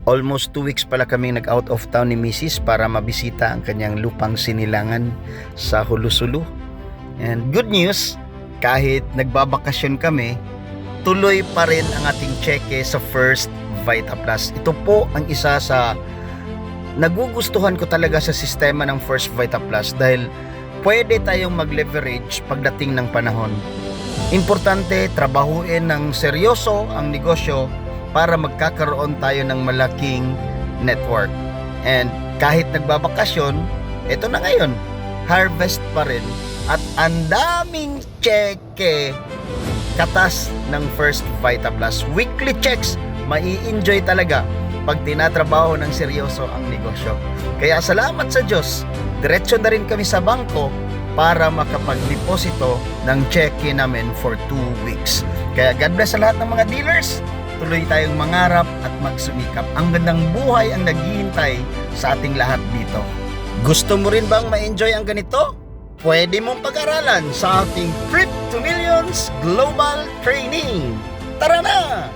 Almost 2 weeks pala kaming nag-out of town ni Mrs. para mabisita ang kanyang lupang sinilangan sa Hulusulu. And good news, kahit nagbabakasyon kami, tuloy pa rin ang ating cheque sa First Vita Plus. Ito po ang isa sa nagugustuhan ko talaga sa sistema ng First Vita Plus dahil pwede tayong mag-leverage pagdating ng panahon. Importante, trabahuin ng seryoso ang negosyo para magkakaroon tayo ng malaking network. And kahit nagbabakasyon, ito na ngayon, harvest pa rin at ang daming cheque katas ng First Vita Plus. Weekly checks, mai-enjoy talaga pag tinatrabaho ng seryoso ang negosyo. Kaya salamat sa Diyos, diretso na rin kami sa bangko para makapag-deposito ng cheque namin for 2 weeks. Kaya God bless sa lahat ng mga dealers. Tuloy tayong mangarap at magsumikap. Ang gandang buhay ang naghihintay sa ating lahat dito. Gusto mo rin bang ma-enjoy ang ganito? Pwede mong pag-aralan sa ating Trip to Millions Global Training. Tara na!